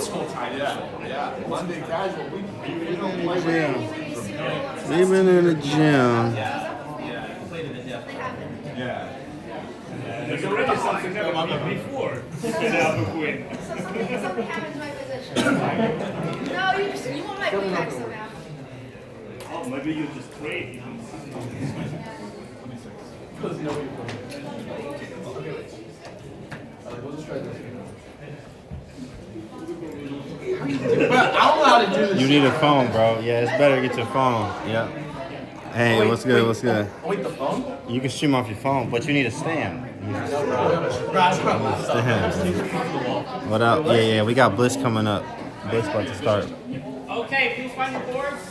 school time. Yeah. Monday casual. We don't play We've been in the gym. Yeah, played in the depth. Yeah. There's already something happened before the Alpha Queen. Something happened to my position. No, you want my feedback somehow. Oh, maybe you just trade. But I don't know how to do this. You need a phone, bro. Yeah, it's better to get your phone. Yep. Hey, what's good? What's good? Oh, wait, the phone? You can stream off your phone, but you need a stand. Stand. What up? Yeah, we got Bliss coming up. Bliss about to start. Okay, please find your boards.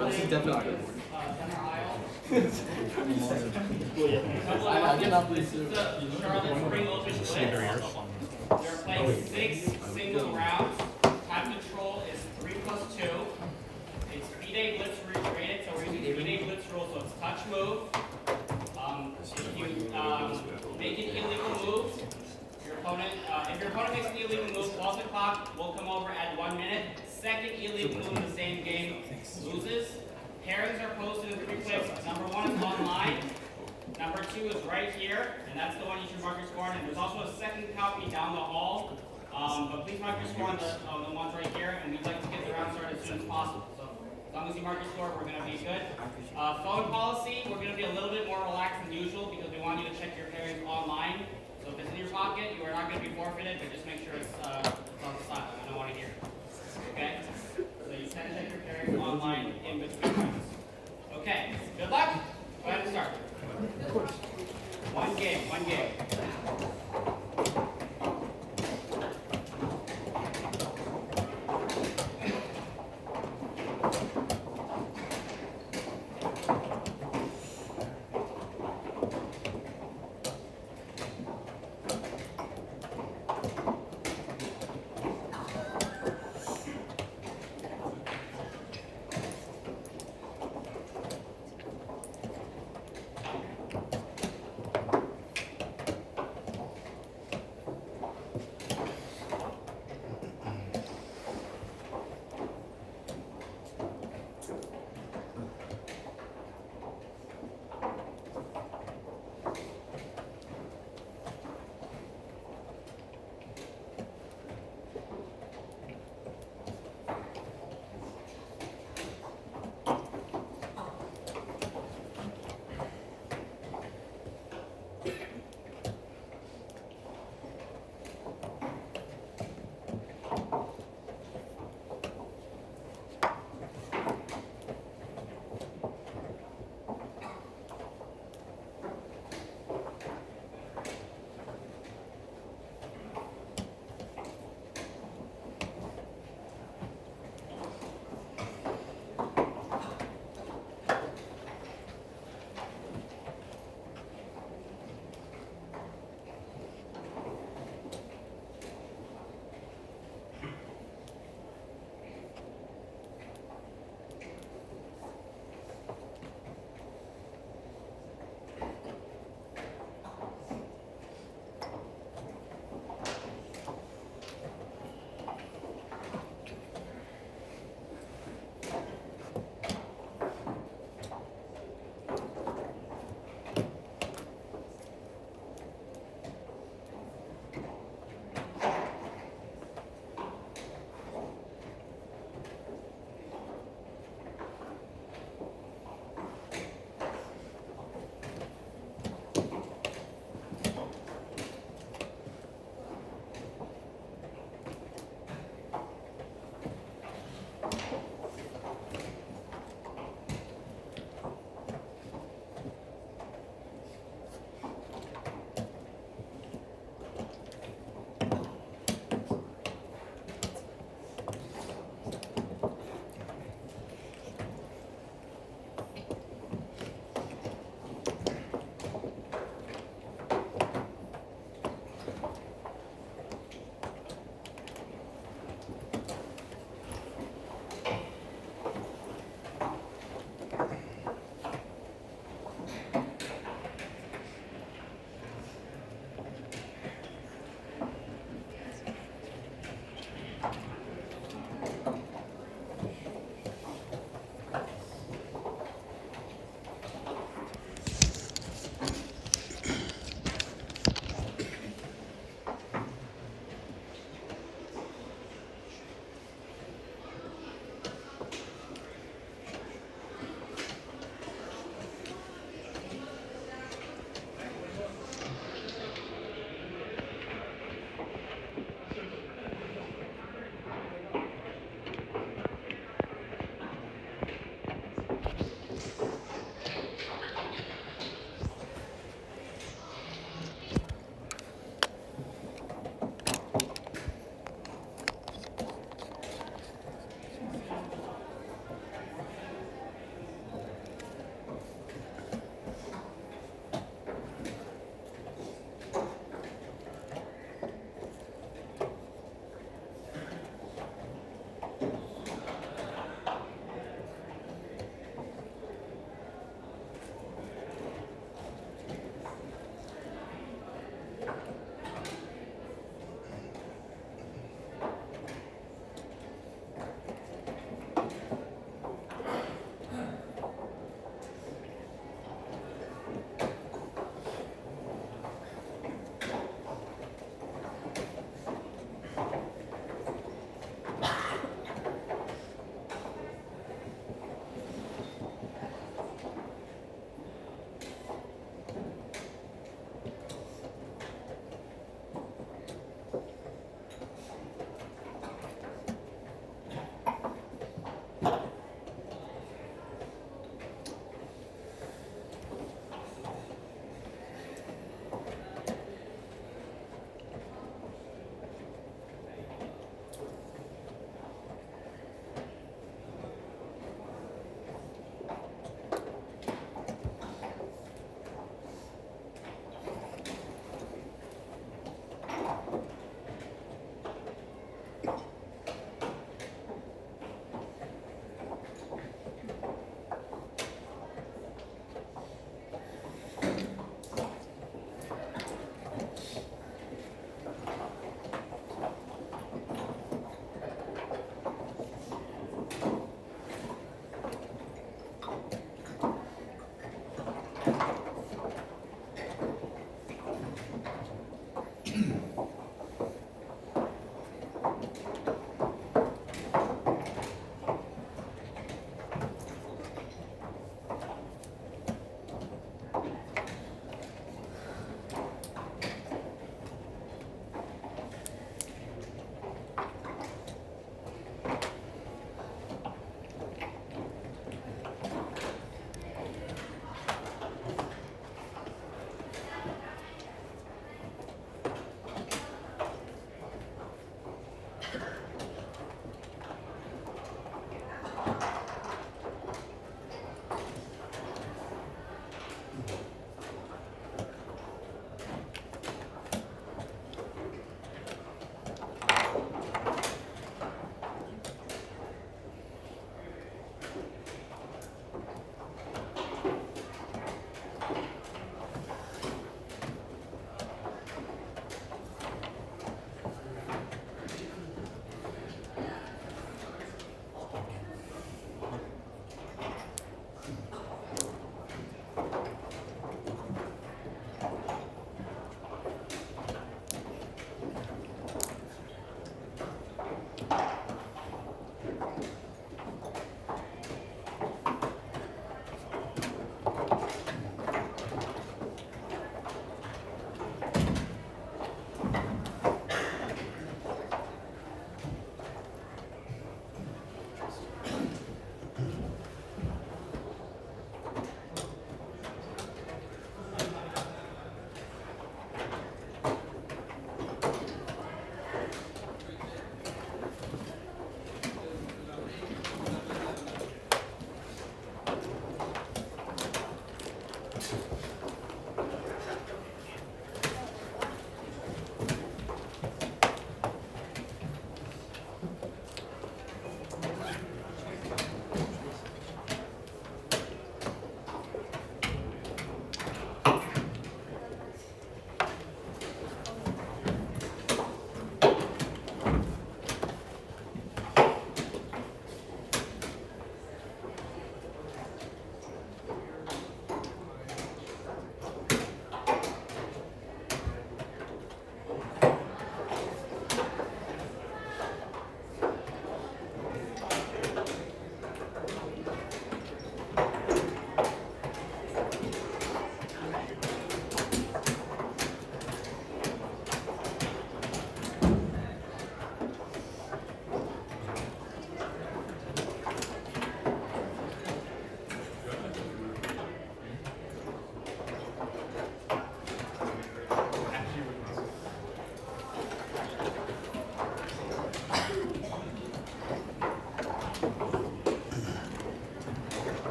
This is definitely not good. Charlotte Spring Open Blitz. They're playing 6 single rounds. Time control is 3 plus 2. It's speed-A blitz rated, so we're using speed-A blitz rule, so it's touch move. If you make an illegal move, if your opponent makes an illegal move, pause the clock, we'll come over at 1 minute. Second illegal move in the same game loses. Pairings are posted in 3 places. Number 1 is online. Number 2 is right here, and that's the one you should mark your score on. And there's also a second copy down the hall. But please mark your score on the ones right here, and we'd like to get the round started as soon as possible. So as long as you mark your score, we're going to be good. Phone policy, we're going to be a little bit more relaxed than usual because we want you to check your pairings online. So if it's in your pocket, you are not going to be forfeited, but just make sure it's on the side. I don't want to hear it. Okay? So you can check your pairings online in between rounds. Okay, good luck. Go ahead and start. One game.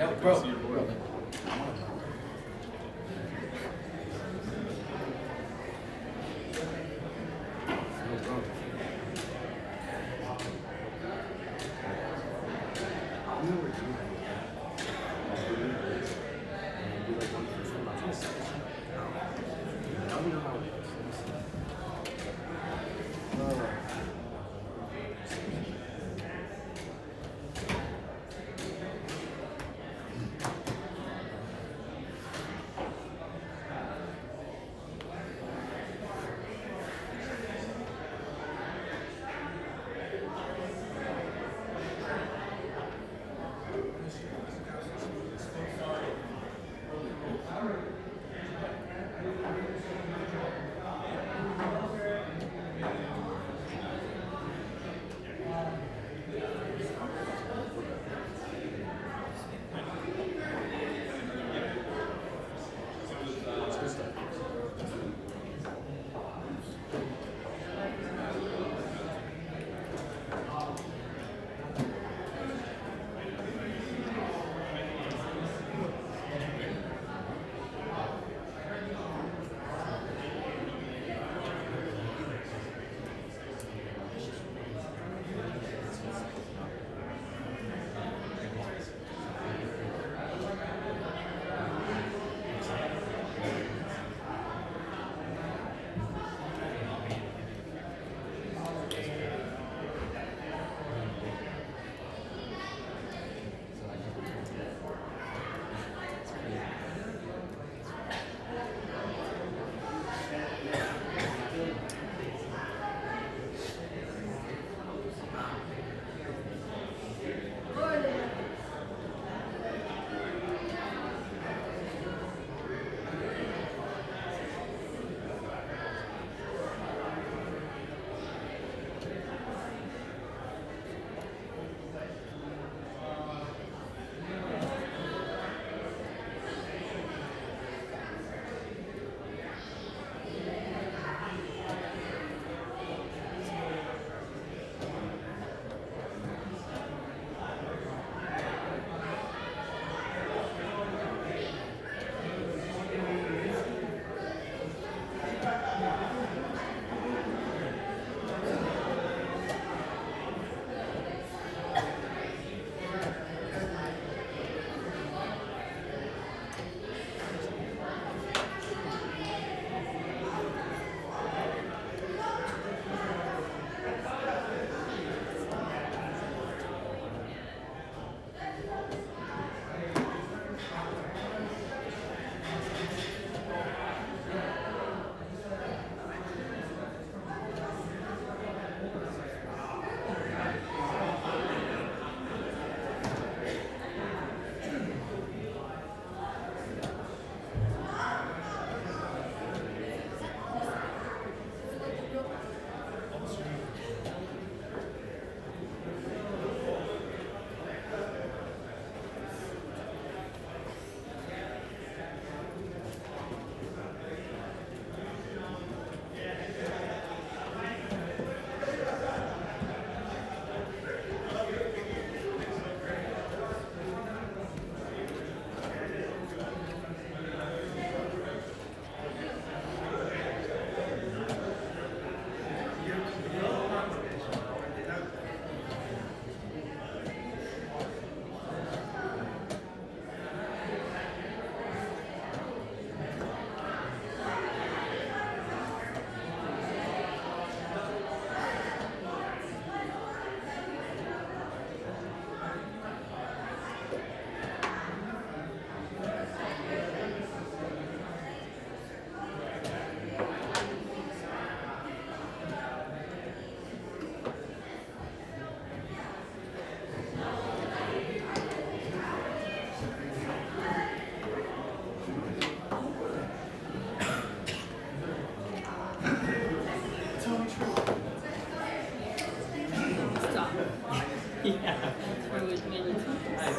No, bro.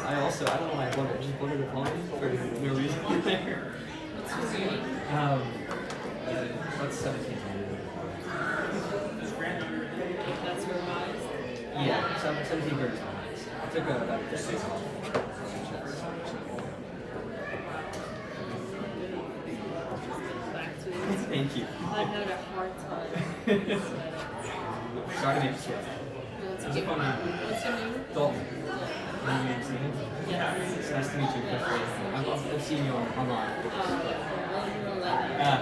I also, I don't know why I blundered. I just blundered a pawn for no reason there. That's 17. That's revised. Yeah, 17 birds on ice. I took a 6 off. Back to it. Thank you. I had a hard time. Sorry to make you sweat. What's How's it your going? What's your name? Dalton. Nice to meet you. Yes. It's nice to meet you. I've seen you online. Ah.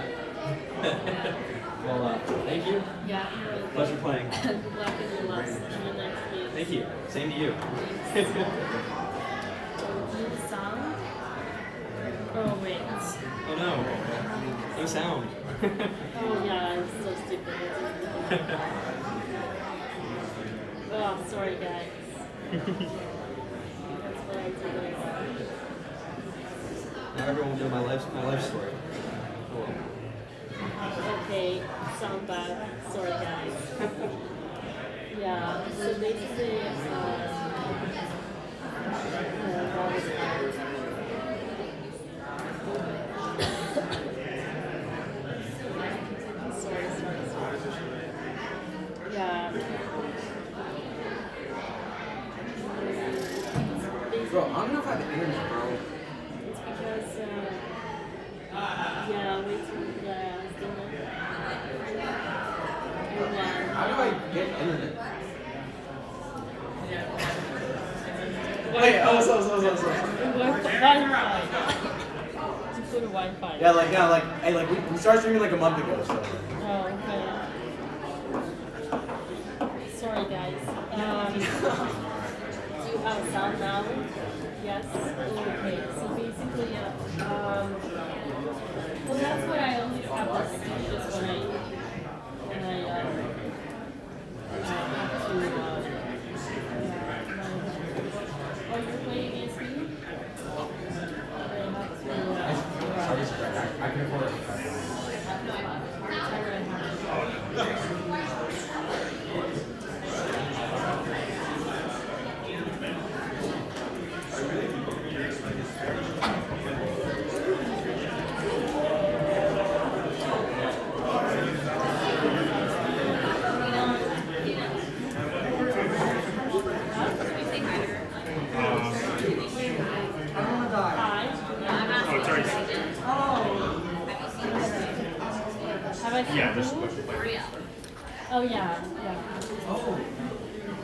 Well, thank you. Yeah, you're welcome. Pleasure playing. Good luck in your last in the next game. Thank you. Same to you. New sound? Oh wait. Oh no. No sound. Oh yeah, it's so stupid. Oh, sorry guys. That's what I did. Now everyone will know my life story. Cool. Okay, sound bad. Sorry guys. Yeah, so basically, sorry. Yeah. Bro, I don't know if I have the internet, bro. It's because, yeah, wait till, yeah, How do I get internet? Wi-Fi. Oh, so. Wi-Fi. Just go to Wi-Fi. Yeah, hey, we started streaming like a month ago, so. Oh, okay. Sorry, guys. Do you have sound now? Yes? Okay, so basically, well, that's what I always have to see just when I have to, oh, you're playing against me? Sorry, I can afford it. Yeah, this is Oh yeah.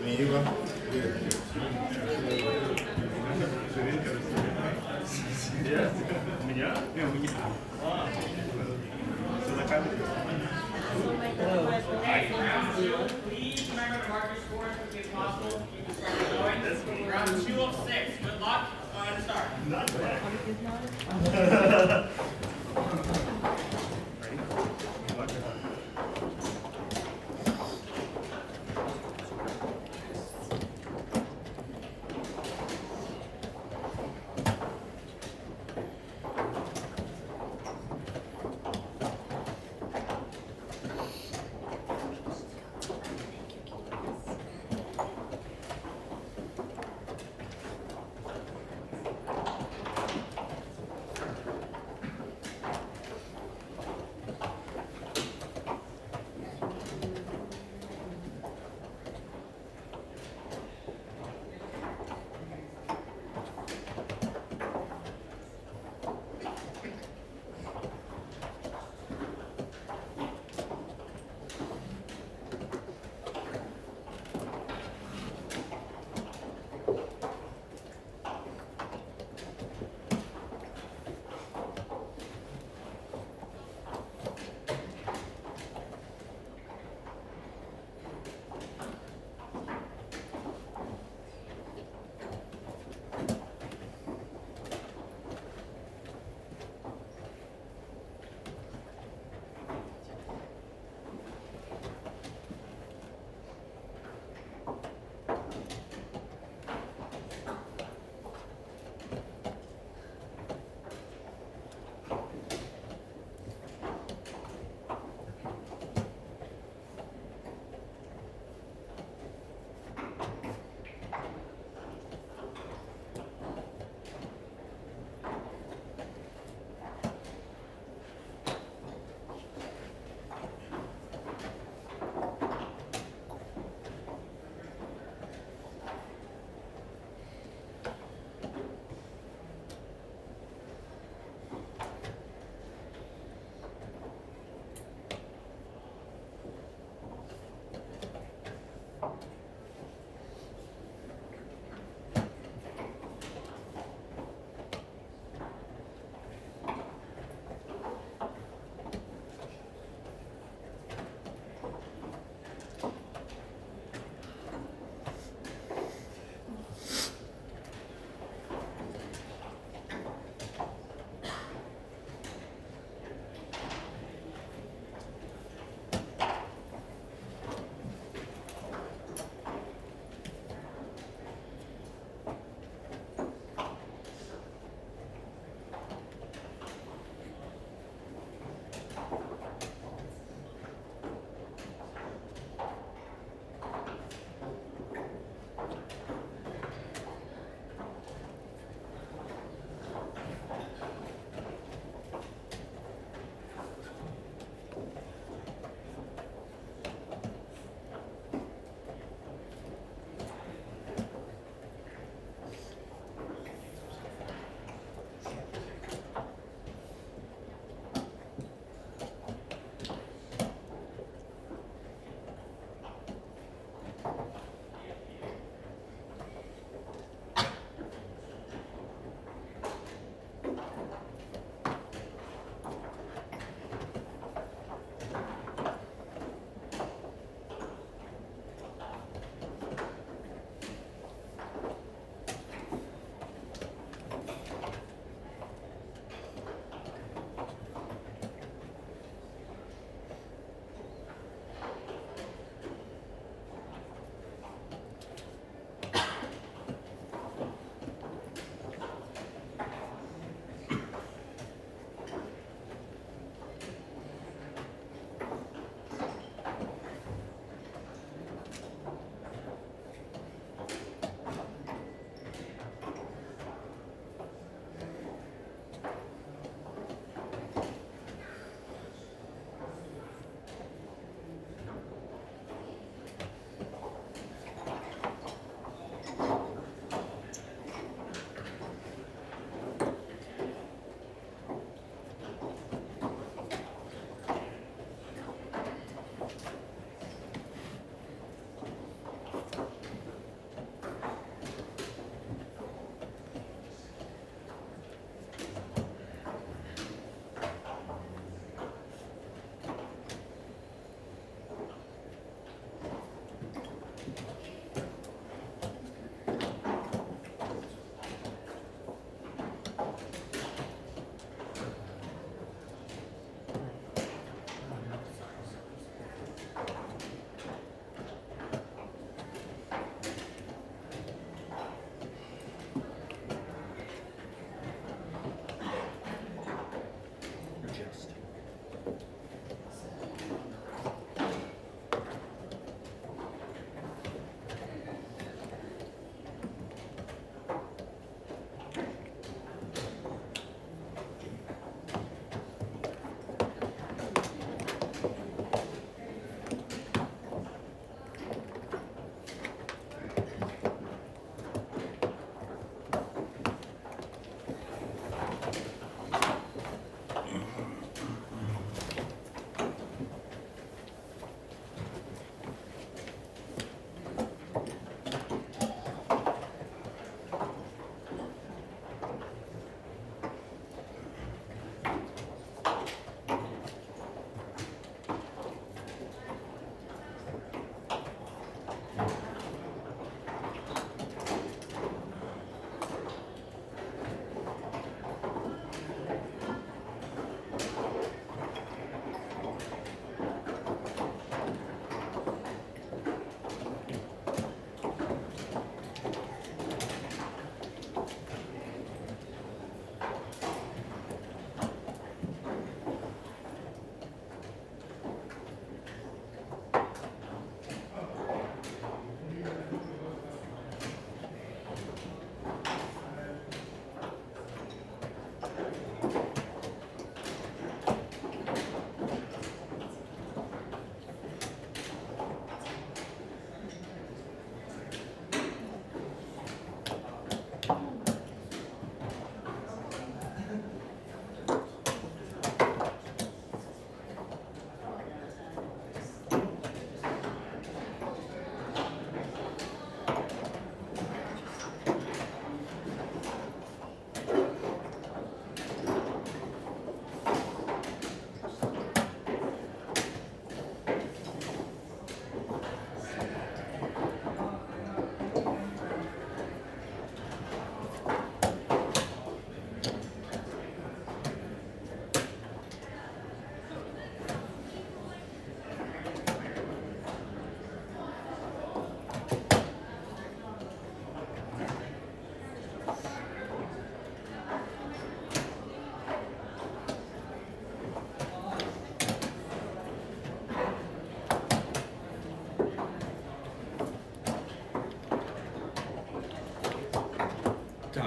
Me, you go. Please remember to mark your scores if possible. You can start going. Round 2 of 6. Good luck. To start.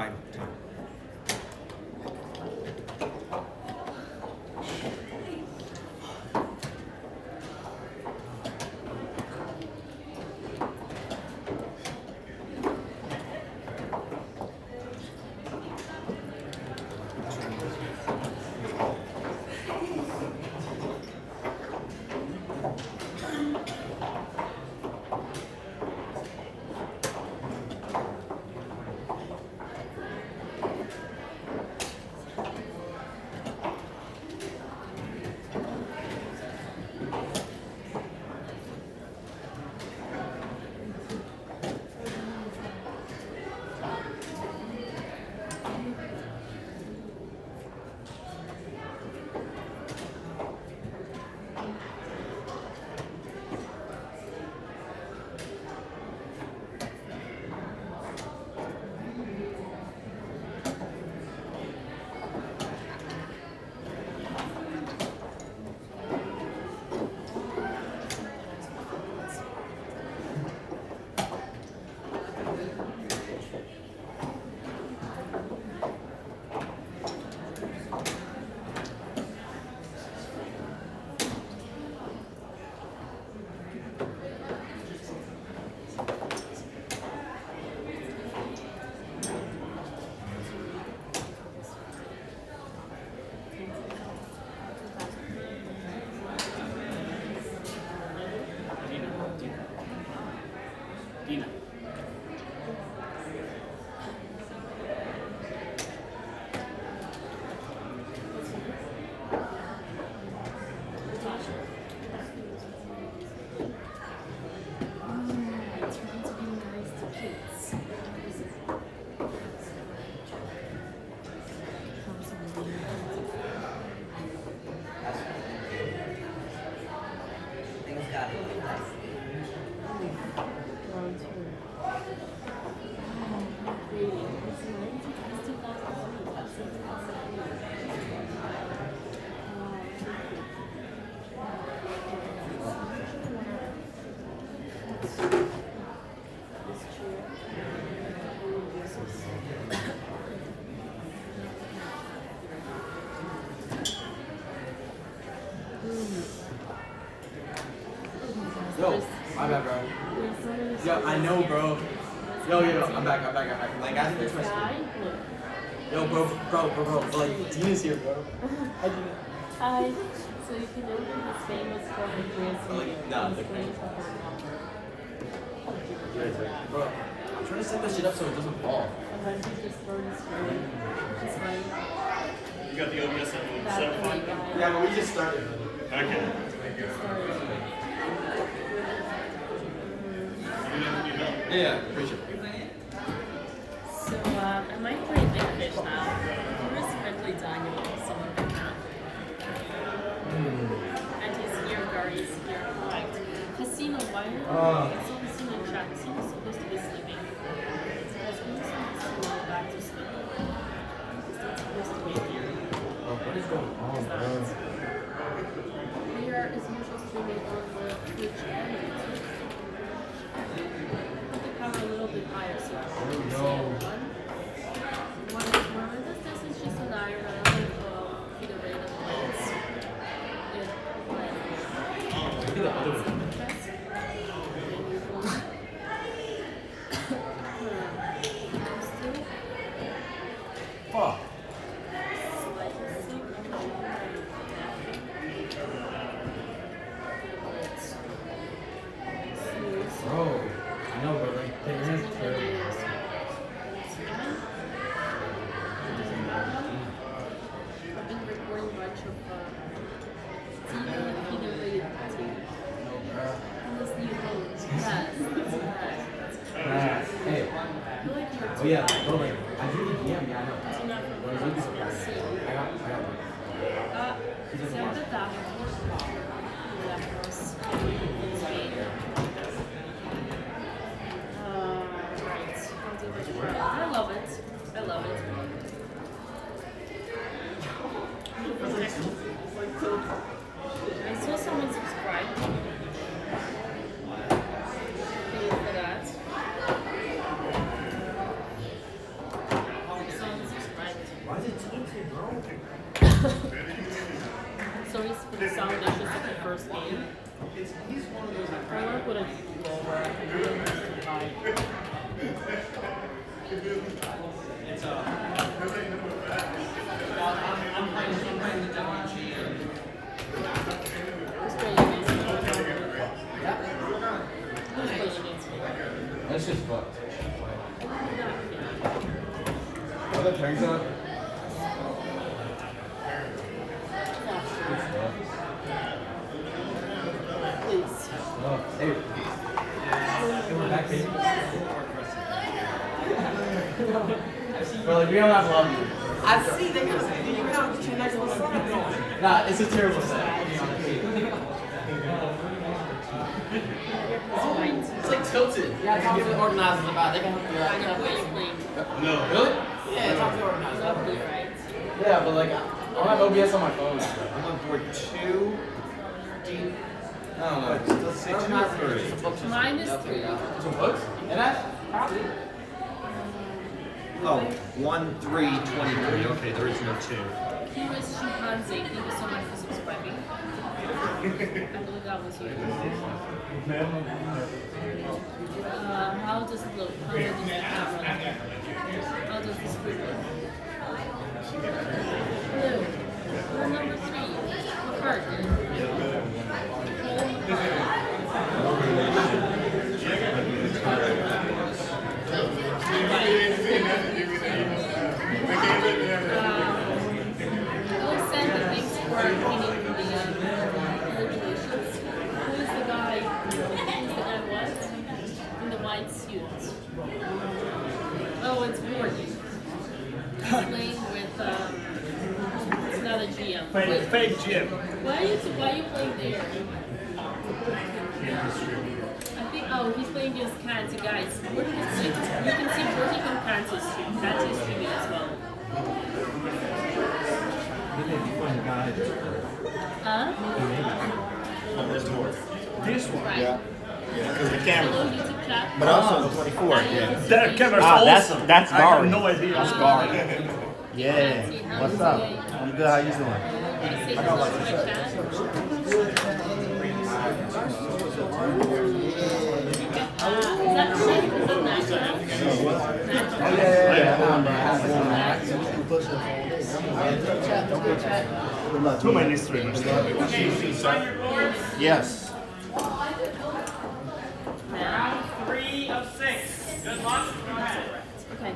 Time. Dina. Yo, my bad, bro. Yo, I know, bro. Yo, I'm back. Like, I think my screen. Yo, bro. Like, Dina's here, bro. Hi, Dina. Hi. So if you know him, he's famous for the dress. Like, nah, He's like- famous for her Bro, I'm trying to set this shit up so it doesn't fall. and then he just throws his screen. Just like You got the OBS set that up fine? guy. Yeah, but we just started. Okay. Yeah, appreciate it. So I might play Big Fish now. Who is Friendly Daniel? Someone like that. And his ear guard is here. Right. Casino, why? It's on Casino chat. Casino's supposed to be sleeping. Guys, when is Casino back to sleep? He's not supposed to be here. Oh, what is going on, bro? We are as usual streaming on the Twitch and YouTube. Put the camera a little bit higher so I can see everyone. This is just an iron. I don't figure rate of lights. Look at the other one. Fuck. Bro, I know, but like, take your hands clear. I've been recording a bunch of TV related on this new phone. Yes, Hey. I feel like you're Oh yeah, bro, like, I drew the DM, yeah, I know. too not from What is the it? CLC. I got one. Sempre tá. I love it. I love it. I saw someone subscribe. Thank you for that. sound vicious at the first game. I want to put a lower. I really want to buy. It's I'm playing the WG. Who's playing against me? Who's playing against me? That's just fucked. Oh, that turns up. Please. Oh, hey. Hey, we're back, baby. Bro, like, we don't have love you. I see, they got two nice little songs going. Nah, it's a terrible set. It's like tilted. Yeah, talk to the organizers about it. They can help you out. I know who you're playing. No. Really? Yeah, talk to the organizers. Lovely, right? Yeah, but like, I don't have OBS on my phone. I'm on board 2. I don't know. Let's say 2 or 3. Mine is 3. Some books? And that? Probably. Oh, 1, 3, 23. Okay, there is no 2. He was chimpanzee. Thank you so much for subscribing. I believe that was you. How does it look? How does the camera look? How does the screen look? Blue. Rule number 3. McCart. I'll send the things for painting the regulations. Who is the guy? What? In the white suit. Oh, it's Morgan. He's playing with it's not a GM. Fake Jim. Why are you playing there? I think he's playing against Kanzi, guys. Where did you can see Burking and Kanzi's stream. Kanzi's streaming as well. Huh? This one. Right. Yeah. Because the camera. Hello, YouTube chat. But also 24. Yeah. That camera's Ah, awesome. that's I have Gary. no idea. That's Gary. Yeah. What's up? I'm good. How you doing? Say hello to my chat. Is that shit? Is that natural? Too many streamers. Yes. Round 3 of 6. Good luck. Go ahead. Okay.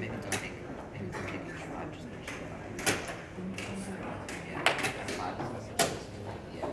Maybe don't take extra five, just make sure. Yeah, five is yeah.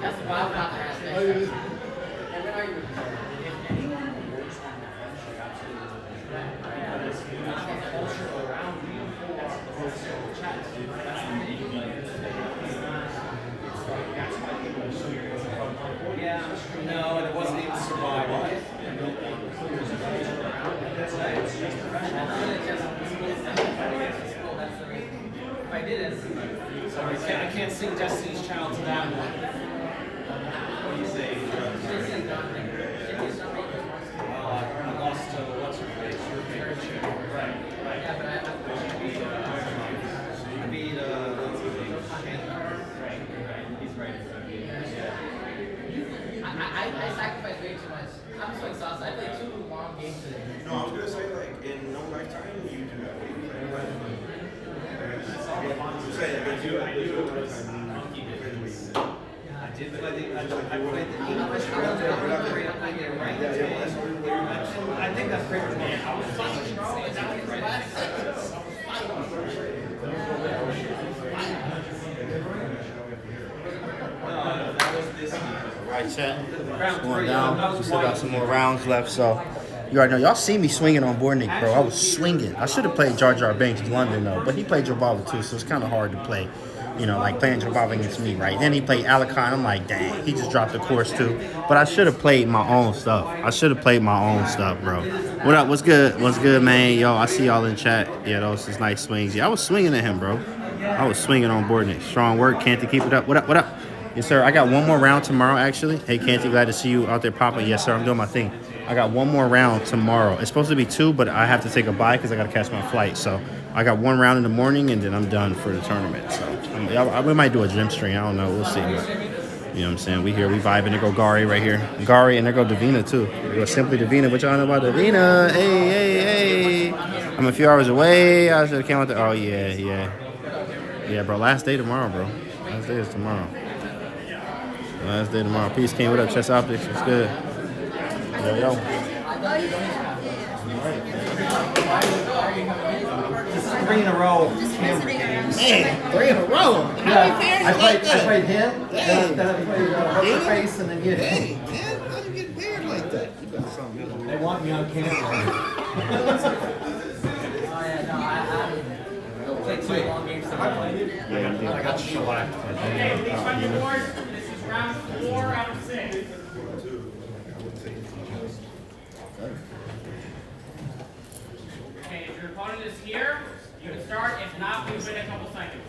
That's the wild part aspect. And when are you? Yeah, no, and it wasn't even survival. If I did it, Sorry, I can't sing Destiny's Child to that one. What do you say? I lost what's her face? Your favorite chick. Right. yeah, but I I beat He's right. I sacrificed way too much. I'm so exhausted. I played 2 long games today. No, I was gonna say like in no lifetime you do that. I'm saying, but you do it. did play the English round. I think that's great for me. I was fighting Charlotte. That was right. Right, chat. Going down. We still got some more rounds left, so you already know. Y'all see me swinging on Bornick, bro. I was swinging. I should have played Jar Jar Banks in London, though, but he played Jobava, too, so it's kind of hard to play. You know, like playing Jobava against me, right? Then he played Alakine. I'm like, dang, he just dropped the course, too. But I should have played my own stuff. Bro. What up? What's good? What's good, man? Yo, I see y'all in chat. Yeah, those is nice swings. Yeah, I was swinging at him, bro. I was swinging on Bornick. Strong work. Canty, keep it up. What up? What up? Yes, sir. I got one more round tomorrow, actually. Hey, Canty, glad to see you out there popping. Yes, sir. I'm doing my thing. I got one more round tomorrow. It's supposed to be 2, but I have to take a bye because I got to catch my flight. So I got 1 round in the morning, and then I'm done for the tournament. So we might do a gym stream. I don't know. We'll see. But, you know what I'm saying? We here. We vibing. There go Gary right here. Gary, and there go Davina, too. There go Simply Davina. What y'all know about Davina? Hey. I'm a few hours away. I should have came out there. Oh, yeah. Yeah, bro. Last day tomorrow, bro. Last day is tomorrow. Last day tomorrow. Peace, King. What up? Chess Optics. What's good? Yo. 3 in a row. Man, 3 in a row. Yeah, I played him, then I played what's face, and then you hit him. Man, how you get paired like that? You got something else. They want me on camera. Played 2 long games. I got shellacked. Okay, please find your board. This is round 4 out of 6. Okay, if your opponent is here, you can start. If not, we wait a couple seconds.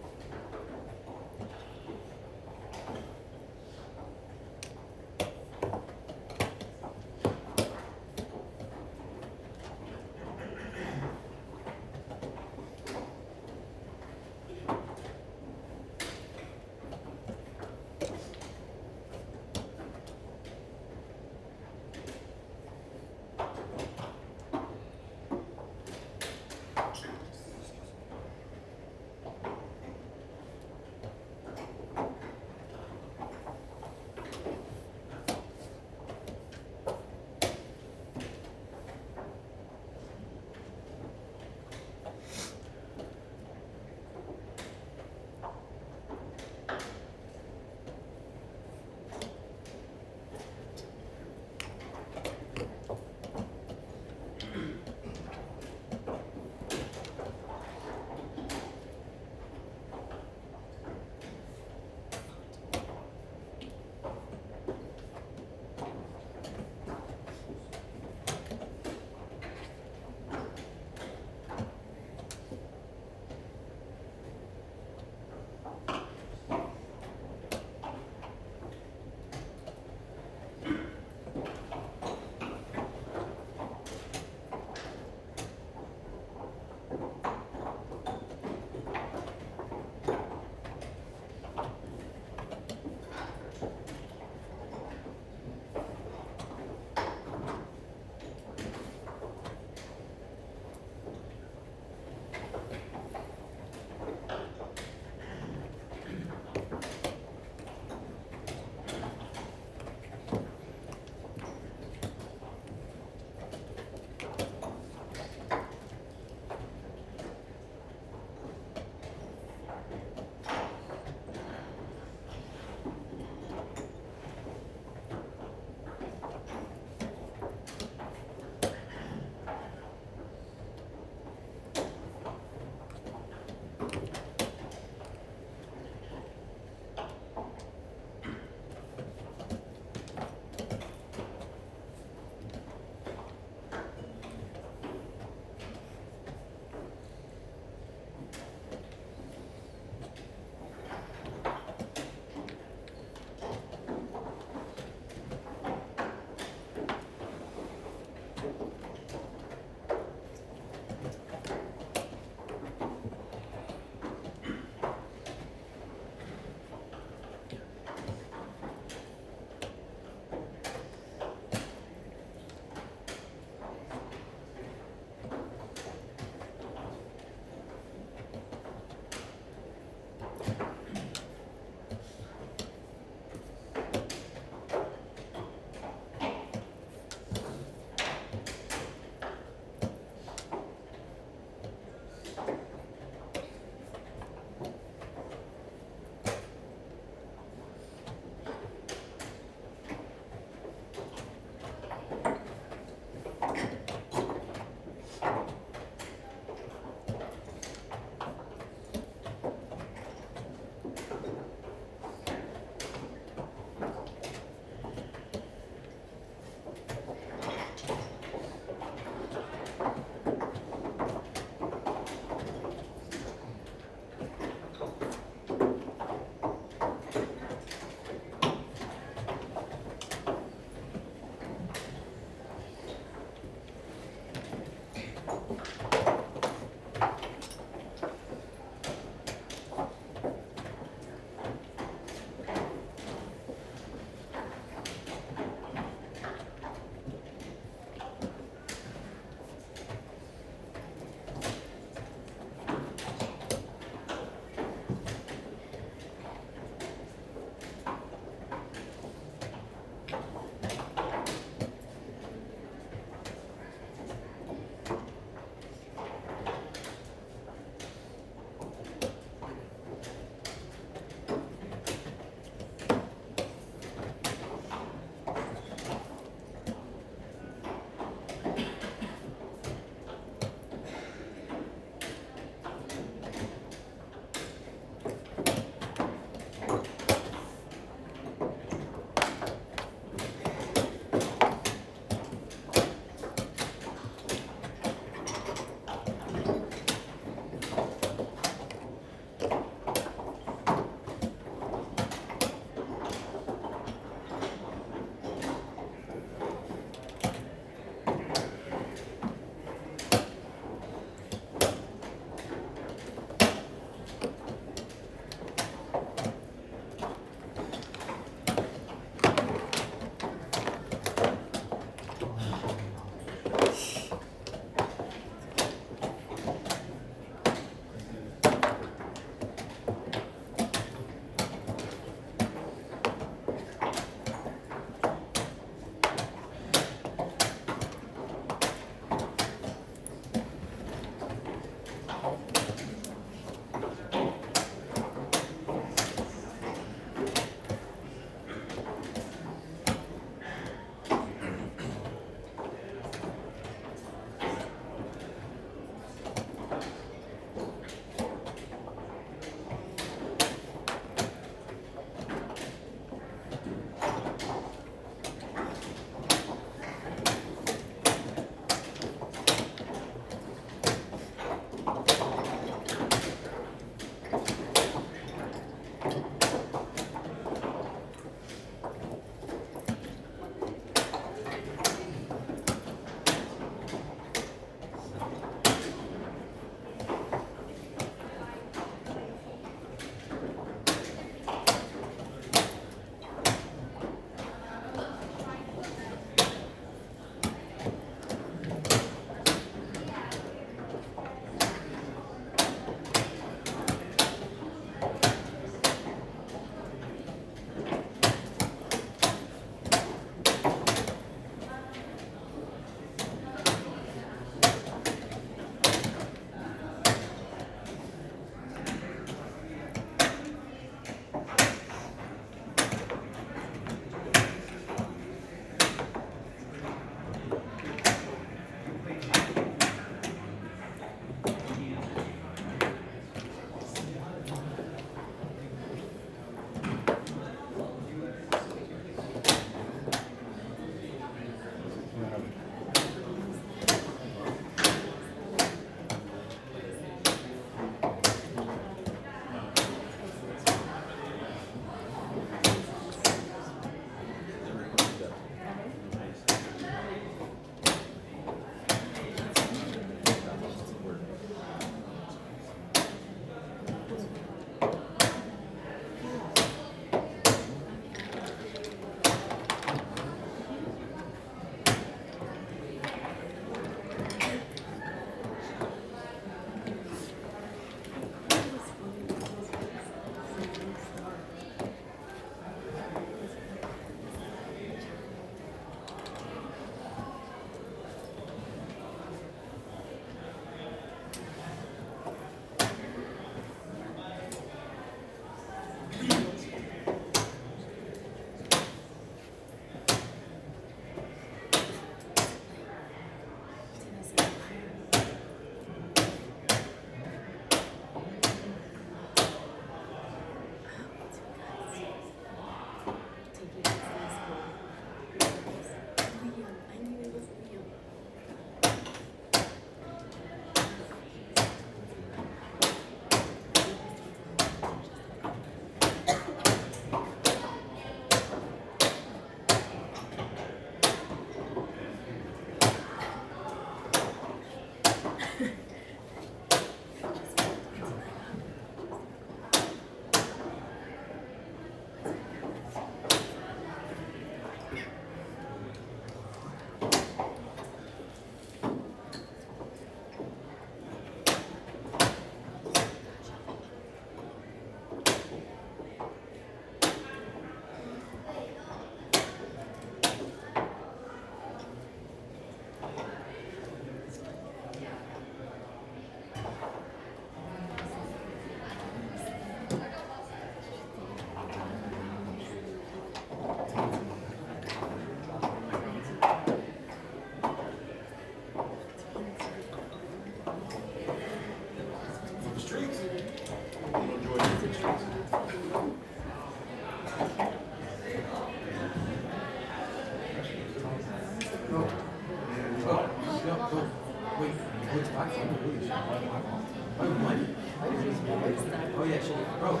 yeah, shit. Bro,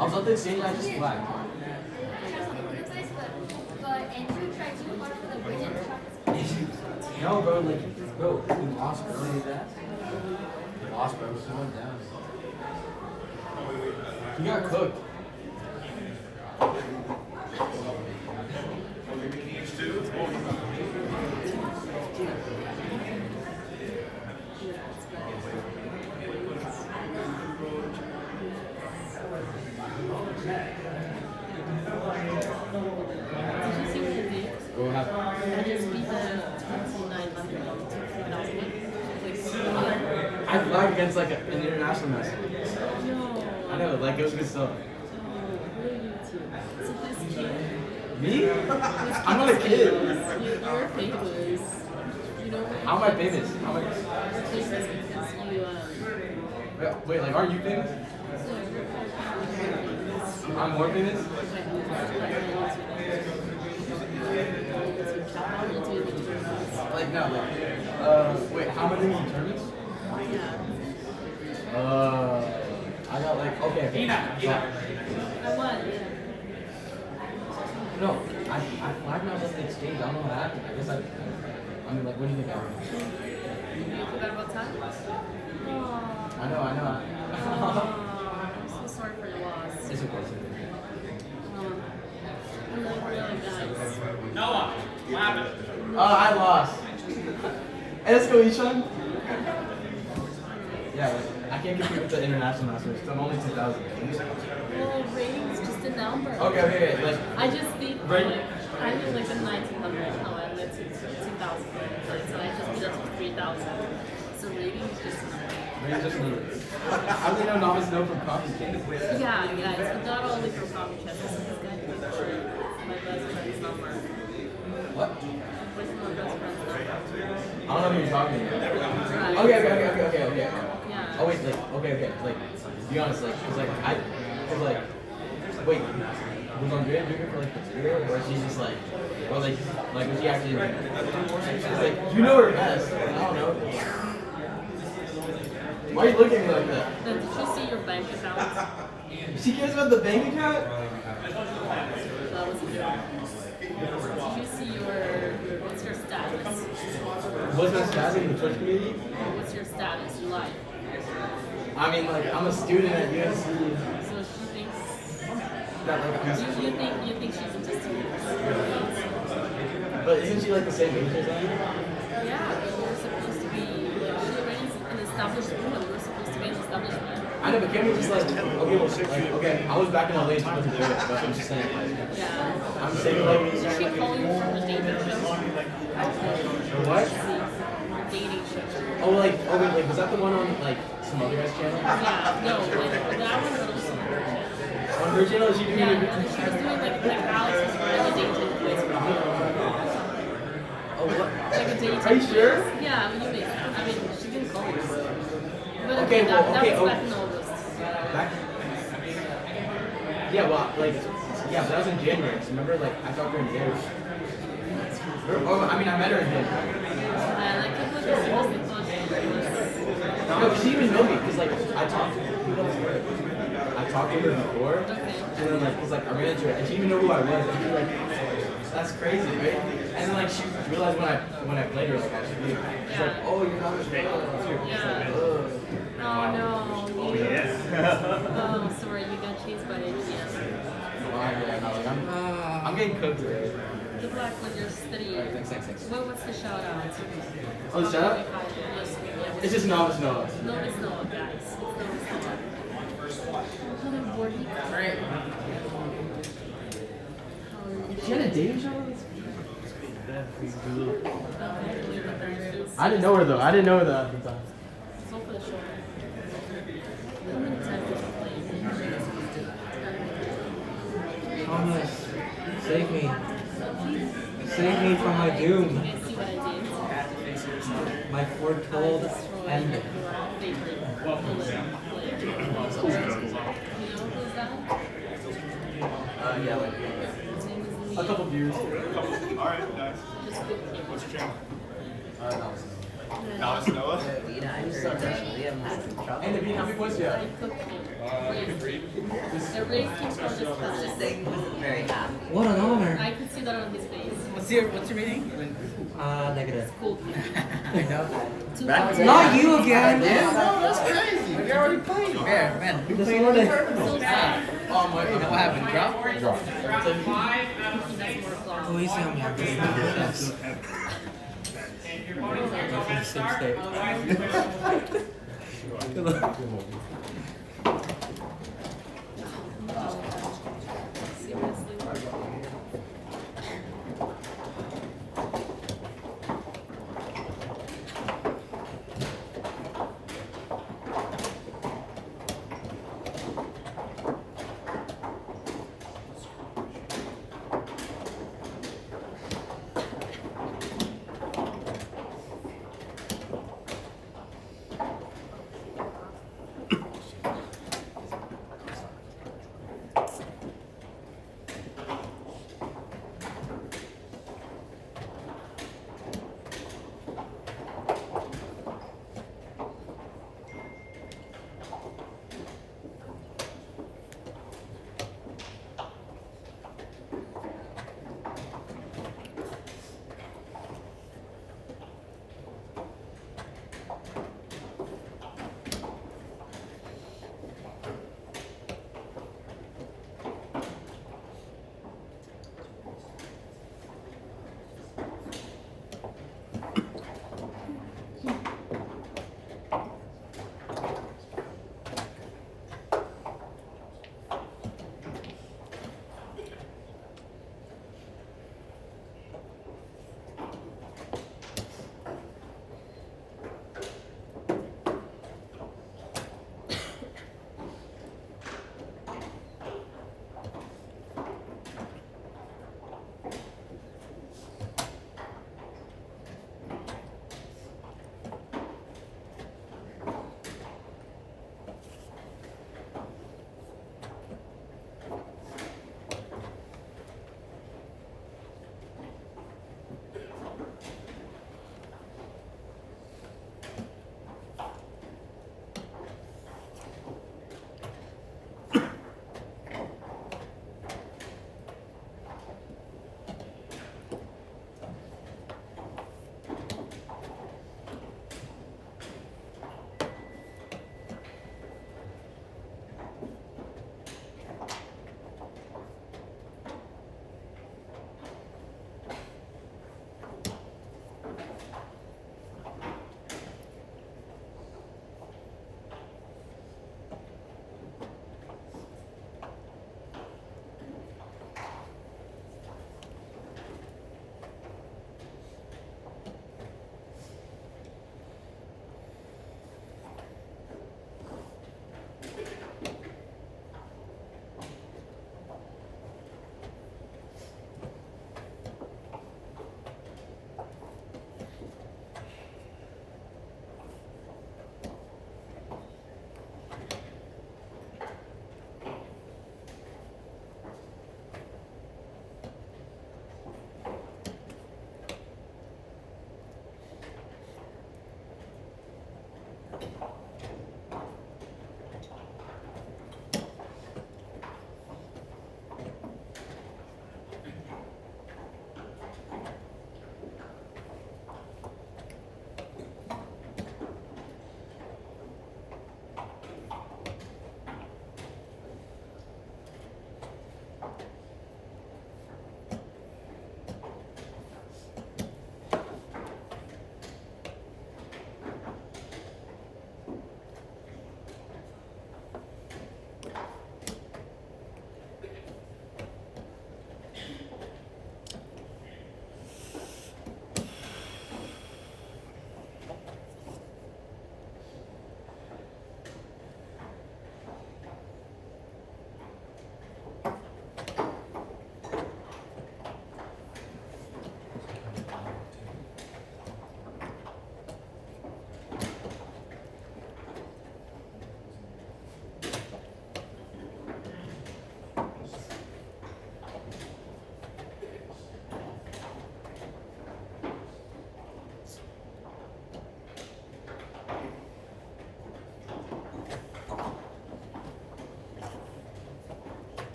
I was up there saying I just flagged. But Andrew tried too hard for the bridge and shot. No, bro, like, bro, we lost, bro. We lost, bro. We went down. He got cooked. What happened? I just beat the 2900 on 2000. I flagged against like an international match. No. I know, like it was good stuff. So this kid, Me? I'm not a kid. you're famous. You know what? How am I famous? How am I? You're famous because you, Wait, like, aren't you famous? I'm more famous? Like, no, like, wait, how many tournaments? I got like, okay. I won. No, I flagged when I was at the exchange. I don't know what happened. I guess I mean, like, what do you think happened? You forgot about time? Aww. I know. I'm so sorry for your loss. It's okay. I'm really guys. Noah, what happened? I lost. Hey, let's go, Ishan. Yeah, like, I can't compete with the international masters. I'm only 2,000. Well, ratings just a number. Okay, like. I just beat Right. I did like a 1900. No, I went to 2000. So I just beat up to 3000. So ratings just a number. Maybe just a little. I really know novice know from coffee cake. Yeah, guys, but not only from coffee chess. This is guy my best friend's number. What? What's my best friend's number? I don't know who you're talking about. Right. Okay. Yeah. Oh wait, like, okay, like, be honest, like, cause like, wait, was Andrea doing it for like the year, or she's just like, or like was she actually like, she's like, you know her best. I don't know. Why are you looking at me like that? Then did you see your bank account? She cares about the bank account? That was a joke. Did you see what's your status? What's my status in the Twitch community? What's your status? Your life? I mean, like, I'm a student at USC. So she thinks That, like, you think she's interested in this? but isn't she like the same age as I am? Yeah, but we're supposed to be like she already is an established woman. We're supposed to be an established man. I know, but can't we just like, okay, well, like, okay, I was back in LA, so I wasn't doing it, but I'm just saying, like, Yeah. I'm saying, like, Did she call you from a dating show? what? A dating show. Oh, like, was that the one on, like, some other guy's channel? Yeah, no, like that one was on her channel. On her channel, is she doing Yeah, it? she was doing like Alex was really dating place for her. Oh, what? Like a dating Are you sure? place. Yeah, I mean, you made I mean, she didn't call you. But Okay, that, well, that okay, was back in August. Back? Yeah, well, like, yeah, but that was in January, so remember, like, I talked to her in January. Oh, I mean, I met her in January. And I kept looking seriously thought she was. No, she didn't even know me, because, like, I talked to her before, and then, like, cause, like, I ran into her, and she didn't even know who I was, and she was like, that's crazy, right? And then, like, she realized when I played her, like, I should leave. She's like, oh, you're not a Yeah. Oh no. Oh, yeah. Oh, sorry, you got chased by ATM. Yeah, no, like, I'm getting cooked today. Good luck with your study. Thanks. What's the shout out? Oh, the shout out? Yes, It's just novice Noah. No, it's Noah, guys. It's Noah. Another boarding. She had a dating show? Okay, I didn't know her though. I didn't know her though at the time. it's all for the show. How many times did you play? Thomas, save me. Save me from my doom. You guys see what I did? My foretold Destroyed end. your favorite player. You know who's that? Yeah, like His name is a couple views. Alright, nice. Just good kid. What's your channel? Novice. Novice Noah? I'm so done. Liam has some trouble. And the beat, how many points do you have? I cooked him. The race keeps on just passing. Very happy. What an honor. I could see that on his face. What's your rating? Negative. Cool. I know. Not you again. That's crazy. We already played. Fair, man. You played on it. Oh my, what happened? Drop? Round 5 out of 6. Oh, easy on me. I'm And your opponent's going to go ahead and start. Otherwise, you're going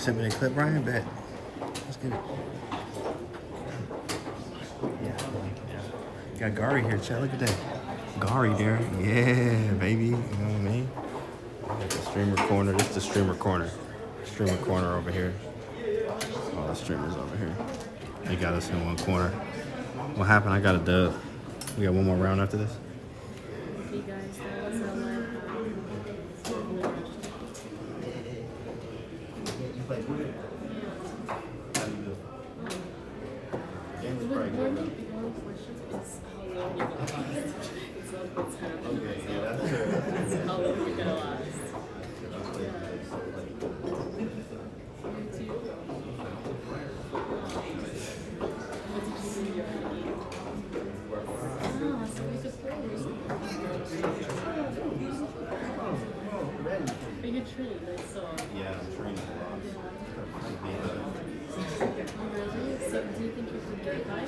Send me the clip, Brian. Bet. Let's get it. Got Gary here, Chad. Look at that. Gary there. Yeah, baby. You know what I mean? Got the streamer corner. This is the streamer corner. Streamer corner over here. All the streamers over here. They got us in one corner. What happened? I got a dub. We got one more round after this. Okay, guys, that was our live. How long we're gonna last. Are you trained? I saw. Yeah, I'm training a lot. Really? So do you think you could get by?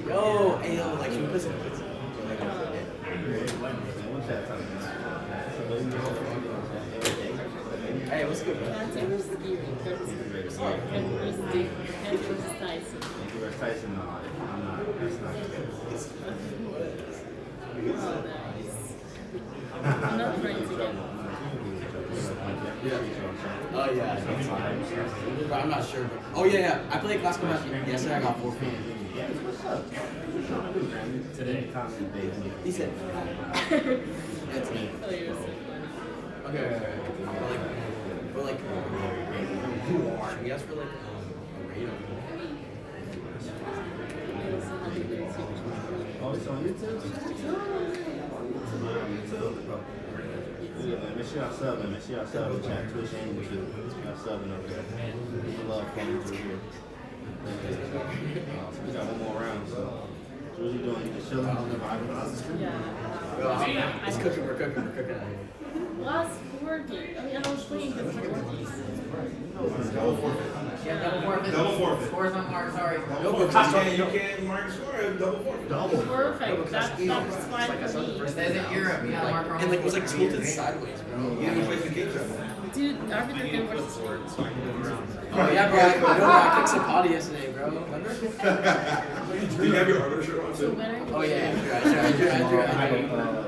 Yo, hey, yo, like, should we put some Hey, what's good, bro? That's it. Where's the gear? Where's the Dave? Where's Tyson? Tyson, no, I'm not. That's not Oh, nice. I'm not trying to get Oh, yeah. But I'm not sure. But, oh, yeah. I played classical match yesterday. I got 4 feet. Today. He said, that's me. Oh, you're so funny. Okay. But like, should we ask for like a rate on Oh, it's on YouTube? Make sure y'all subbing. Make sure y'all subbing. Chat, Twitch, and YouTube. Y'all subbing over there. We love coming through here. So we got one more round, so. So what you doing? You just chilling? Vibing? Yeah. It's cooking. We're cooking. Was working. I mean, I was playing different working. Yeah, double forfeit. Double forfeit. Scores on mark, sorry. You can't mark score, double forfeit. Perfect. That's fine for me. It says in Europe, you gotta mark And like, it was like tilted sideways, bro. Yeah, you play the games. Dude, Arbiter can versus Oh, yeah, bro. I kicked Sapati yesterday, bro. Remember? Do you have your arbiter shirt on So too? when are you? Oh, yeah.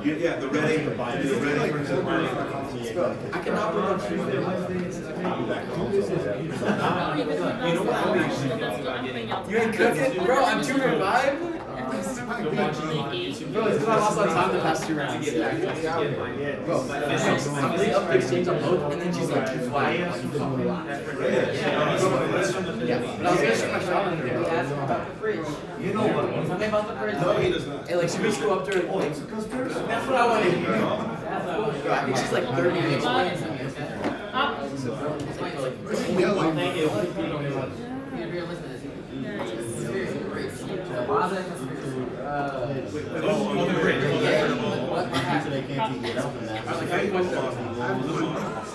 Yeah, the red apron. I cannot put on shoes. You ain't cooking? Bro, I'm 2-5? Bro, it's because I lost on time the past 2 rounds. Bro, I'm really up the exchange on both, and then she's like, you're flying. Yeah, but I was gonna shoot my shot on her. You know what? Tell me about the fridge. No, he does not. Hey, like, should we just go up to her? Like, that's what I want to hear. Bro, I think she's like 30 minutes away.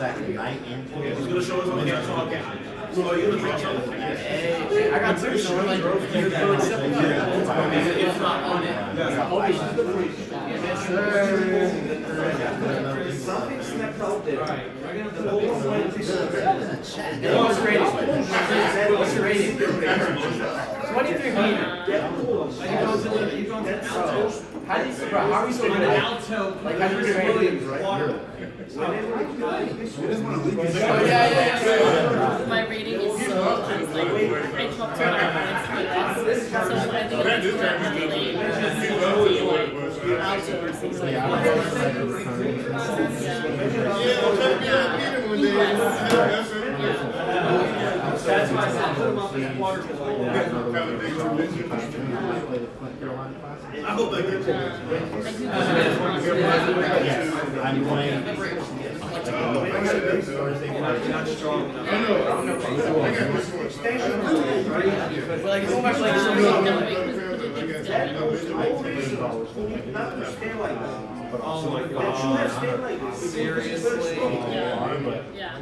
sack tonight and He's gonna show us on the next one. Oh, you look like Hey, I got two, so we're like, you're doing simple. It's not on it. Yes, sir. Something snapped out there. Alright. Hey, What's your rating? What's your rating? 23 meter. How do you, bro, how are we so good at alto? Like, how do you rate Williams, right? My rating is so just like I talked to my parents for this, so I think it's really alto or something like That's why I said put him up in the water below. I hope they get you. I'm playing. Not strong enough. But like, who am I playing so Oh my god. Seriously? yeah.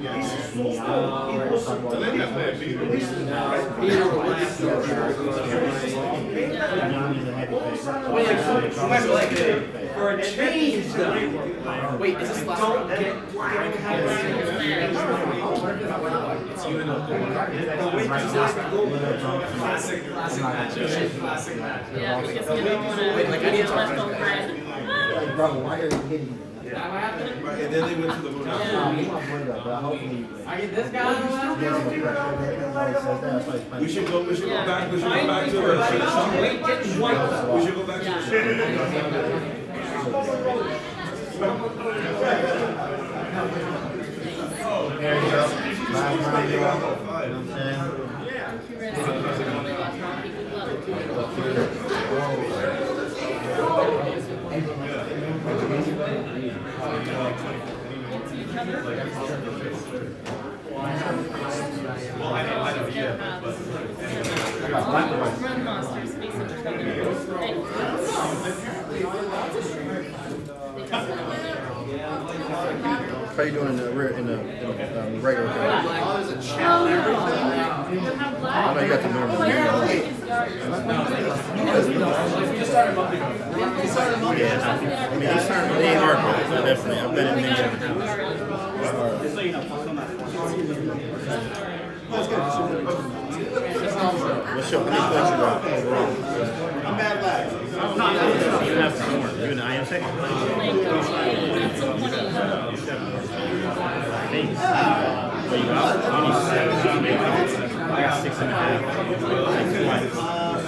For a change, though. Wait, is this last round? It's you and Classic match. Classic match. Yeah, because you don't want to Like, I need to left on red. Bro, why are you hitting me? And then they went to the moon. I get this guy. We should go back to the Wait, get white. We should go back to the There you go. Last round, you know what Run monsters face each How you doing in the regular game? Oh, no. You have black? I know you got the normal. Oh, yeah, Yeah, I mean, he's starting to lean hard, but definitely. I've been in many other houses. What's your points you got overall? I'm bad lad. You have some more. You in the IM second? What you got? You need 7. I got 6.5.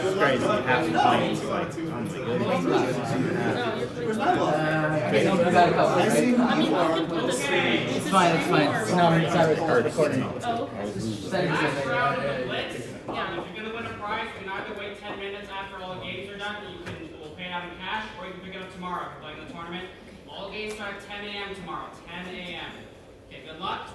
It's crazy. Half the points. Like, oh my goodness. It's fine, it's fine. No, it's not recording. Oh, okay. Yeah, if you're gonna win a prize, you can either wait 10 minutes after all the games are done, we'll pay it out in cash, or you can pick it up tomorrow if you're playing the tournament. All games start at 10 a.m. tomorrow. 10 a.m. Okay, good luck.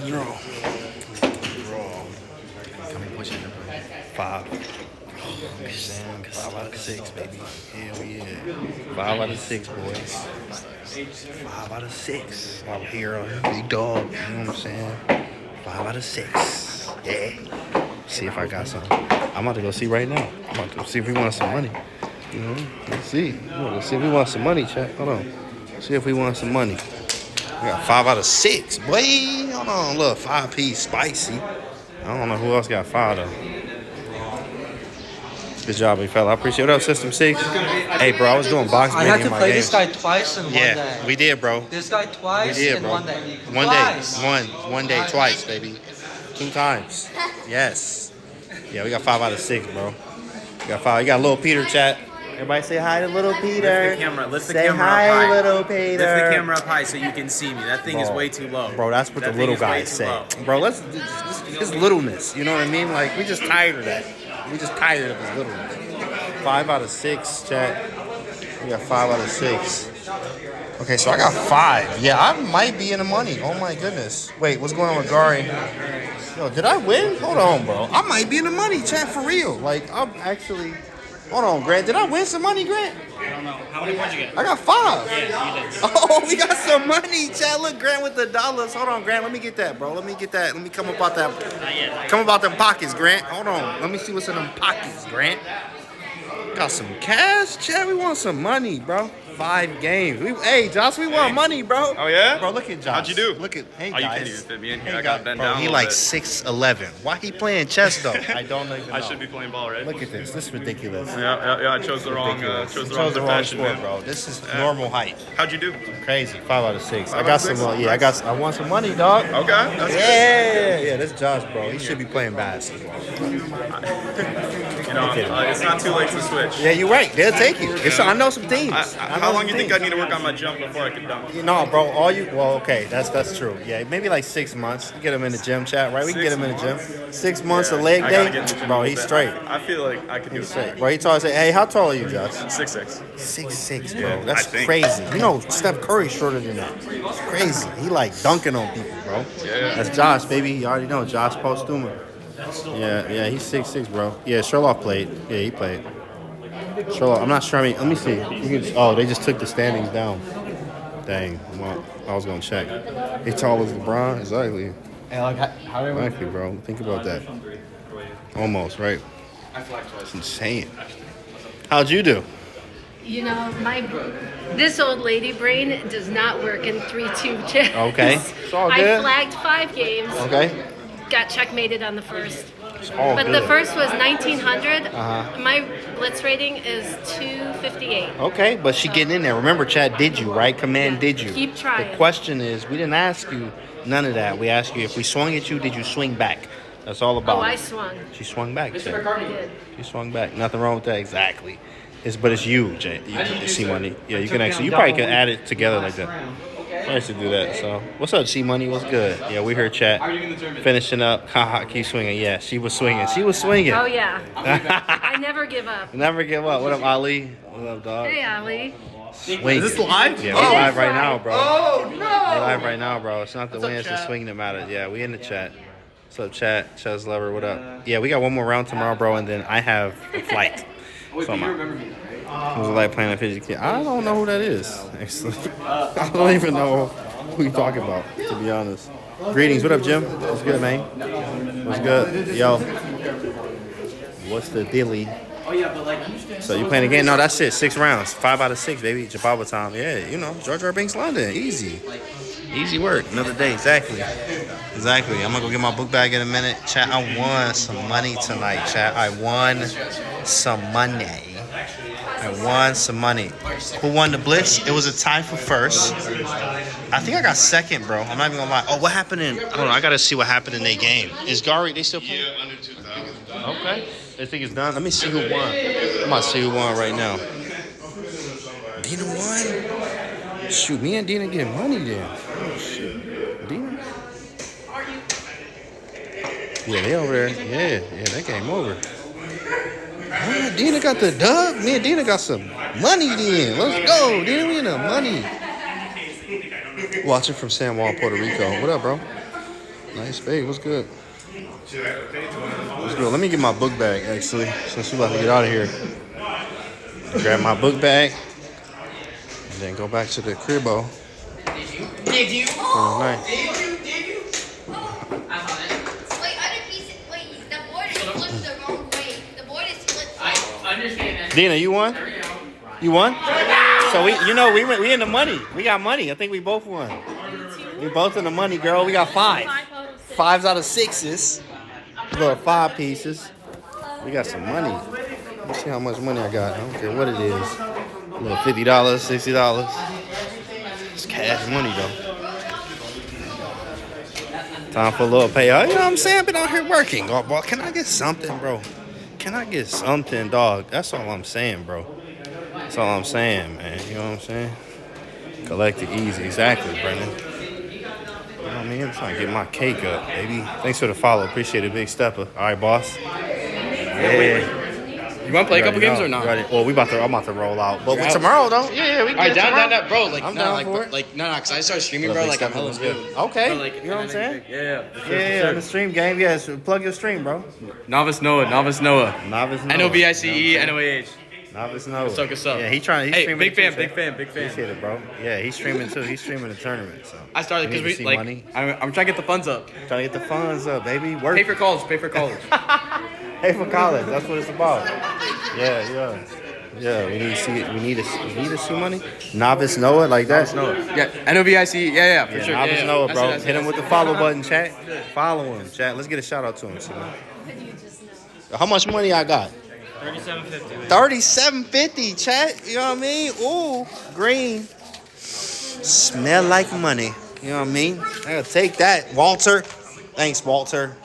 Draw. Come and push it. 5. Damn, 5 out of 6, baby. Hell yeah. 5 out of 6, boys. 5 out of 6. I'm here, big dog. You know what I'm saying? 5 out of 6. Yeah. See if I got something. I'm about to go see right now. I'm about to see if we want some money. You know, let's see. Let's see if we want some money, chat. Hold on. See if we want some money. We got 5 out of 6, boy. Hold on, look, 5-piece spicy. I don't know who else got 5 though. Good job, big fella. I appreciate it. What up, System 6? Hey, bro, I was doing box I had to play this guy twice in one day. Yeah, we did, bro. This guy twice in one day. One day, twice, baby. 2 times. Yes. Yeah, we got 5 out of 6, bro. We got 5. You got little Peter, chat. Everybody say hi to little Peter. Lift the say camera hi, up high. little Peter. Lift the camera up high so you can see me. That thing is way too low. Bro, that's what the little guys say. Bro, it's littleness. You know what I mean? Like, we just tired of that. We just tired of this littleness. 5 out of 6, chat. We got 5 out of 6. Okay, so I got 5. Yeah, I might be in the money. Oh my goodness. Wait, what's going on with Gary? Yo, did I win? Hold on, bro. I might be in the money, chat, for real. Like, I'm actually... Hold on, Grant. Did I win some money, Grant? I don't know. How many points you get? I got 5. Yeah, you did. Oh, we got some money, chat. Look, Grant with the dollars. Hold on, Grant. Let me get that, bro. Let me get that. Let me come about that. Come about them pockets, Grant. Hold on. Let me see what's in them pockets, Grant. Got some cash, chat. We want some money, bro. 5 games. Hey, Josh, we want money, bro. Oh, yeah? Bro, look at Josh. How'd you do? Look at, hey, Oh, guys. you can't even fit me in here. Hey, I got bent bro, down a he little like bit. 6'11". Why he playing chess, though? I don't even know. I should be playing ball, right? Look at this. This is ridiculous. Yeah, I chose the wrong, chose the wrong profession, sport, man. bro. This is normal height. How'd you do? Crazy. 5 out of 6. I 5 got out of some. 6? I want some money, dog. Okay, that's good. Yeah, that's Josh, bro. He should be playing basketball. You know, it's not too late to switch. Yeah, you're right. They'll take you. I know some teams. How long you think I need to work on my jump before I can dunk? No, bro. Well, okay, that's true. Yeah, maybe like 6 months. Get him in the gym, chat. Right? We can get him in the gym. 6 months of leg I gotta day, get in the gym a bro. little He's bit. straight. I feel like I could do He's it. straight. Bro, he told us, hey, how tall are you, Josh? 6'6". 6'6", bro. Yeah, That's I think. crazy. You know, Steph Curry's shorter than that. It's crazy. He like dunking on people, bro. Yeah. That's Josh, baby. You already know. Josh Postuma. Yeah, he's 6'6", bro. Yeah, Sherlock played. Yeah, he played. Sherlock, I'm not sure. I mean, let me see. They just took the standings down. Dang. Well, I was gonna check. He tall as LeBron. Exactly. Hey, like, how do I Exactly, bro. Think about that. Almost, right? It's insane. How'd you do? You know, this old lady brain does not work in 3-2 chess. Okay. It's all I good. flagged 5 games. Okay. Got checkmated on the first. It's all But good. the first was 1900. Uh-huh. My blitz rating is 258. Okay, but she getting in there. Remember, Chad, did you, right? Command, did you? Keep trying. The question is, we didn't ask you none of that. We asked you if we swung at you, did you swing back? That's all about Oh, I it. swung. She swung back. Mr. Chad. Riccardi did. She swung back. Nothing wrong with that. Exactly. But it's you, Jay. You see money. Yeah, you can actually. You probably can add it together like that. I should do that. So, what's up, C Money? What's good? Yeah, we heard chat. Finishing up. Haha, keep swinging. Yeah, she was swinging. She was swinging. Oh, yeah. I never give up. Never give up. What up, Ali? What up, dog? Hey, Ali. Swing. Is this live? Yeah, we're Oh. live right now, bro. Oh, no. We're live right now, bro. It's not the What's up, win, it's the chat? swing that matters. Yeah, we in the chat. What's up, chat? Chaz Lover, what up? Yeah, we got one more round tomorrow, bro, and then I have a flight. So I'm out. Who's like playing a fidget kid? I don't know who that is, actually. I don't even know who you talking about, to be honest. Greetings. What up, Jim? What's good, man? What's good? Yo. What's the dilly? Oh, yeah, but like, So you playing again? No, that's it. 6 rounds. 5 out of 6, baby. Jababa time. Yeah, you know, Jar Jar Binks London. Easy. Easy work. Another day. Exactly. Exactly. I'm going to go get my book bag in a minute. Chat, I won some money tonight, chat. I won some money. I won some money. Who won the blitz? It was a tie for first. I think I got second, bro. I'm not even gonna lie. Oh, what happened in? Hold on, I gotta see what happened in their game. Is Gary? They still playing? Yeah, under 2,000. Okay. They think it's done. Let me see who won. I'm about to see who won right now. Dina won. Shoot, me and Dina getting money then. Oh shit, Dina. Yeah, they over there. Yeah, that game over. Dina got the dub. Me and Dina got some money then. Let's go. Dina, we in the money. Watching from San Juan, Puerto Rico. What up, bro? Nice fade. What's good? What's good? Let me get my book bag, actually, since we about to get out of here. Grab my book bag. And then go back to the cribbo. Did you? Oh, nice. Did you? Wait, other pieces. Wait, the board is flipped the wrong way. The board is flipped. I understand that. Dina, you won? You won? So we in the money. We got money. I think we both won. We both in the money, girl. We got 5. 5s out of 6s. Little 5 pieces. We got some money. Let's see how much money I got. I don't care what it is. A little $50, $60. It's cash money though. Time for a little payout. You know what I'm saying? I've been out here working. Oh, boy, can I get something, bro? Can I get something, dog? That's all I'm saying, bro. That's all I'm saying, man. You know what I'm saying? Collect it easy. Exactly, Brendan. You know what I mean? I'm trying to get my cake up, baby. Thanks for the follow. Appreciate it, big stepper. All right, boss. Yeah. You want to play a couple games or not? Well, I'm about to roll out. But tomorrow, though. Yeah, we can. All right, down, bro. like, I'm no, down like, for it. like, no, because I started streaming, bro. Like, I'm hella good. Okay. Like, you know what I'm saying? Yeah. The stream game. Yes, plug your stream, bro. Novice Noah. Novice Novice Noah. Novice Noah. Novice Noah. What's up? Yeah, he's streaming. Big fan. Appreciate it, bro. Yeah, he's streaming too. He's streaming the tournament. So I started because we like. Money. I'm trying to get the funds up. Trying to get the funds up, baby. Work. Pay for college. Pay for college. That's what it's about. Yeah. We need to see money. Novice Noah, like that. Yeah, NOVIC. Yeah, for sure. Novice yeah. Noah, bro. That's Hit him with the follow button, chat. Follow him, chat. Let's get a shout out to him, Simon. How much money I got? $37.50. $37.50, chat. You know what I mean? Ooh, green. Smell like money. You know what I mean? I gotta take that, Walter. Thanks, Walter.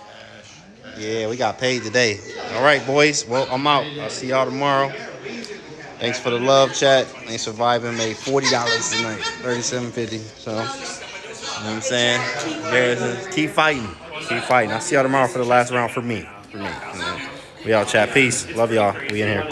Yeah, we got paid today. All right, boys. Well, I'm out. I'll see y'all tomorrow. Thanks for the love, chat. Thanks for vibing. Made $40 tonight. $37.50. So, you know what I'm saying? Keep fighting. I'll see y'all tomorrow for the last round for me. You know. We out, chat. Peace. Love y'all. We in here.